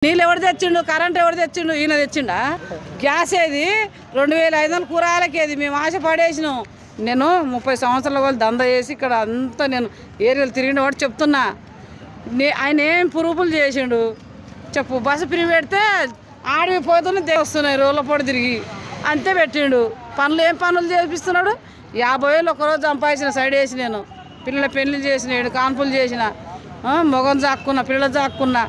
నీళ్ళు ఎవరు తెచ్చిండు, కరెంట్ ఎవరు తెచ్చిండు? ఈయన తెచ్చిండా? గ్యాస్ ఏది 2500 కూరగాయలకి ఏది? మేము ఆశ పడేసినాం. నేను 30 సంవత్సరాల వాళ్ళు దంద చేసి ఇక్కడ అంతా నేను ఏరియాలు తిరిగిన వాడు చెప్తున్నా. ఆయన ఏం ప్రూఫులు చేసిండు చెప్పు? బస్సు ఫ్రీ పెడితే ఆడివి పోతున్నా వస్తున్నాయి రోడ్ల పొడి తిరిగి అంతే పెట్టిండు. పనులు ఏం పనులు చేపిస్తున్నాడు? 50,000 ఒకరోజు సంపాదించిన సైడ్ వేసి నేను పిల్లల పెళ్లి చేసిన, 7 కాన్పులు చేసిన, మొగం జాక్కున్నా, పిల్లలు జాక్కున్నా,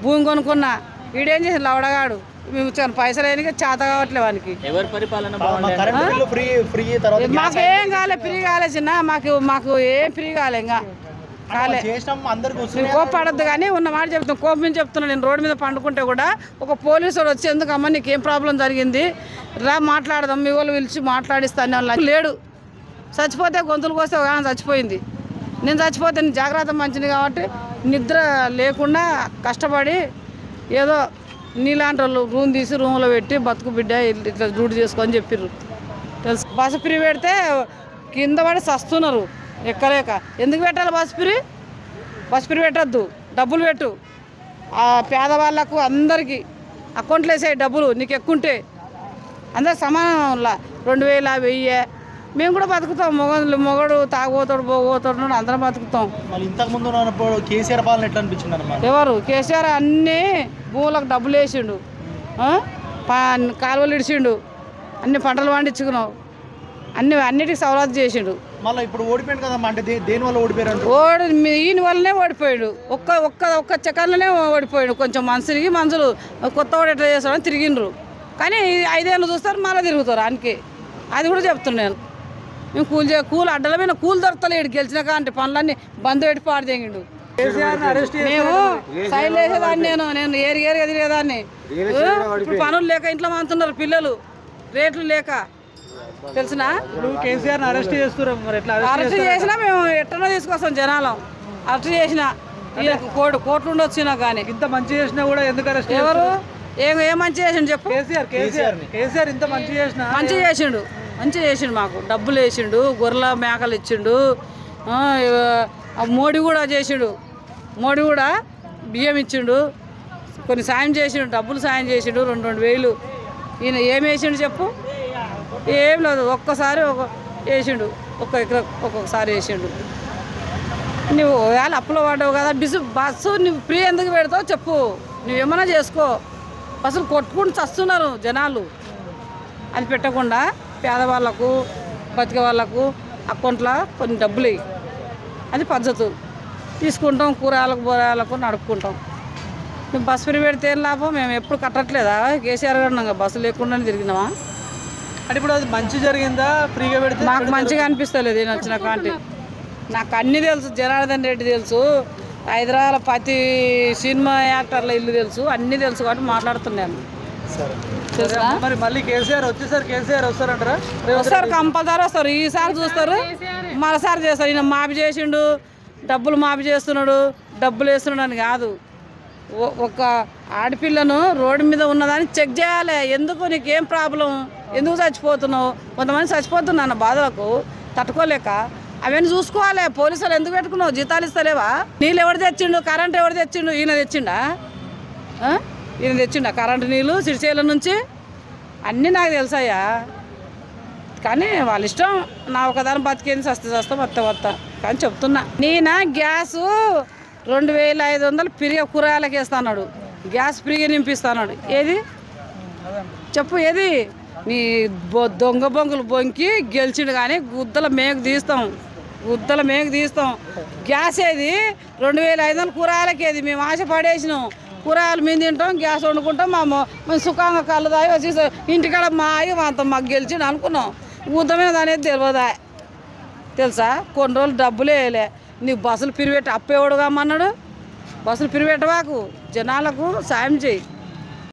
భూమి కొనుక్కున్నా. వీడేం చేసిన లవడగాడు మేము పైసలు అయినా చేత కావట్లే వానికి. మాకేం కాలే, ఫ్రీ కాలే చిన్న, మాకు ఏం ఫ్రీ కాలే. ఇంకా కాలే కోపడద్దు కానీ ఉన్న మాట చెప్తాం, కోపం చెప్తున్నా. నేను రోడ్డు మీద పండుకుంటే కూడా ఒక పోలీసు వాడు వచ్చి ఎందుకు అమ్మ నీకేం ప్రాబ్లం జరిగింది రా మాట్లాడదాం, మీ వాళ్ళు పిలిచి మాట్లాడిస్తాను లేడు. చచ్చిపోతే గొంతులు కోస్తే చచ్చిపోయింది. నేను చచ్చిపోతే నేను జాగ్రత్త మంచిది కాబట్టి నిద్ర లేకుండా కష్టపడి ఏదో నీలాంటి వాళ్ళు రూమ్ తీసి రూమ్లో పెట్టి బతుకు బిడ్డ ఇట్లా డ్యూటీ చేసుకొని చెప్పిర్రు తెలుసు. బస్సు ఫ్రీ పెడితే కింద పడి చస్తున్నారు ఎక్కలేక. ఎందుకు పెట్టాలి బస్సు ఫ్రీ? బస్సు ఫ్రీ పెట్టద్దు, డబ్బులు పెట్టు. ఆ పేదవాళ్ళకు అందరికీ అకౌంట్లు వేసాయి డబ్బులు, నీకు ఎక్కుంటే అందరు సమానంలా 2000 1000 మేము కూడా బతుకుతాం. మొగడు తాగుపోతాడు పోగోతాడు అందరం బతుకుతాం. కేసీఆర్ పాలన ఎట్లా అనిపించింది? ఎవరు కేసీఆర్ అన్నీ భూములకు డబ్బులు వేసిండు, కాలువలు ఇడిచిండు, అన్ని పంటలు పండించుకున్నావు, అన్నిటికి సవలతు చేసిండు. మళ్ళీ ఇప్పుడు ఓడిపోయాడు కదమ్మా, అంటే దేని వల్ల ఓడిపోయారు? ఈయన వల్లనే ఓడిపోయాడు. ఒక్క చెక్కర్లోనే ఓడిపోయాడు. కొంచెం మనుషులు కొత్త వాడు ఎట్లా చేస్తాడని తిరిగిండ్రు, కానీ 5 ఏళ్ళు చూస్తారు మళ్ళీ తిరుగుతారు. అందుకే అది కూడా చెప్తున్నాను. మేము కూలి అడ్డల మీద కూలి దొరకలేడు. గెలిచిన అంటే పనులన్నీ బంద్ పెట్టి పాడుదేంగిండు. మేము సైడ్ వేసేదాన్ని, నేను ఏరి ఎదిరేదాన్ని. ఇప్పుడు పనులు లేక ఇంట్లో మంతున్నారు పిల్లలు, రేట్లు లేక తెలిసిన. కేసీఆర్ అరెస్ట్ చేస్తున్నారు, అరెస్ట్ చేసినా మేము ఎట్లా తీసుకొస్తాం జనాలం. అరెస్ట్ చేసిన కోట్లు ఉండొచ్చు కానీ ఇంత మంచి చేసినా కూడా ఎందుకు అరెస్ట్? ఎవరు ఏ మంచి చేసిండు చెప్పు? కేసీఆర్ ఇంత మంచి చేసిన మంచిగా చేసిండు. మాకు డబ్బులు వేసిండు, గొర్రెల మేకలు ఇచ్చిండు. మోడీ కూడా చేసిండు, మోడీ కూడా బియ్యం ఇచ్చిండు, కొన్ని సాయం చేసిండు, డబ్బులు సాయం చేసిండు 2,000. ఈయన ఏం వేసిండు చెప్పు? ఏం లేదు. ఒక్కసారి వేసిండు, ఒక్కొక్కసారి వేసిండు. నువ్వు వేళ అప్పులో పడ్డావు కదా, బస్సు నువ్వు ఫ్రీ ఎందుకు పెడతావు చెప్పు? నువ్వేమన్నా చేసుకో. బస్సులు కొట్టుకుంటూ చస్తున్నారు జనాలు. అది పెట్టకుండా పేదవాళ్ళకు బతికే వాళ్ళకు అకౌంట్లో కొన్ని డబ్బులు వేయి, అది పద్ధతి. తీసుకుంటాం, కూరగాయలకు నడుపుకుంటాం. నువ్వు బస్సు ఫ్రీ పెడితే ఏం లాభం? మేము ఎప్పుడు కట్టట్లేదా? కేసీఆర్ గారు బస్సు లేకుండానే తిరిగినావా? అంటే ఇప్పుడు అది మంచి జరిగిందా ఫ్రీగా పెడితే? మాకు మంచిగా అనిపిస్తలేదు నేను వచ్చిన కాంటి. నాకు అన్నీ తెలుసు, జనార్దన్ రెడ్డి తెలుసు, హైదరాబాద్ ప్రతి సినిమా యాక్టర్ల ఇల్లు తెలుసు, అన్నీ తెలుసు కాబట్టి మాట్లాడుతున్నాను. మరి మళ్ళీ కేసీఆర్ వచ్చేసారి కేసీఆర్ వస్తారంటారా? వస్తారు, కంపల్సరీ వస్తారు. ఈసారి చూస్తారు, మరోసారి చేస్తారు. ఈయన మాఫీ చేసిండు, డబ్బులు మాఫీ చేస్తున్నాడు, డబ్బులు వేస్తున్నాడు అని కాదు. ఒక ఆడపిల్లను రోడ్డు మీద ఉన్నదాన్ని చెక్ చేయాలి. ఎందుకు నీకేం ప్రాబ్లం, ఎందుకు చచ్చిపోతున్నావు? కొంతమంది చచ్చిపోతున్నా బాధలకు తట్టుకోలేక. అవన్నీ చూసుకోవాలి. పోలీసులు ఎందుకు పెట్టుకున్నావు? జీతాలు ఇస్తలేవా? నీళ్ళు ఎవరు తెచ్చిండు, కరెంట్ ఎవరు తెచ్చిండు? ఈయన తెచ్చిండా? ఈయన తెచ్చిండా కరెంటు నీళ్ళు సిరిచేల నుంచి? అన్నీ నాకు తెలుసాయా, కానీ వాళ్ళ ఇష్టం. నా ఒకదాని బతికేది వస్తా వస్తా కానీ చెప్తున్నా. నేను గ్యాసు 2,500 ఫ్రీగా కూరగాయలకి వేస్తాడు, గ్యాస్ ఫ్రీగా నింపిస్తాడు. ఏది చెప్పు? ఏది నీ దొంగ బొంగులు బొంకి గెలిచిండు కానీ గుద్దల మేకు తీస్తాం. గ్యాస్ ఏది 2,500 కూరగాయలకి ఏది? మేము ఆశ పడేసినాం. కూరగాయలు మేము తింటాం, గ్యాస్ వండుకుంటాం, మేము సుఖంగా కళ్ళు దాగి వచ్చి ఇంటికాడ మాకు గెలిచిండు అనుకున్నాం. ఉద్దమైన అనేది తెలియదా? తెలుసా? కొన్ని రోజులు డబ్బులే వేయలే. నీకు బస్సులు పిరిపెట్టి అప్పేవాడు కామన్నాడు. బస్సులు పిరిపెట్టవాకు, జనాలకు సాయం చేయి.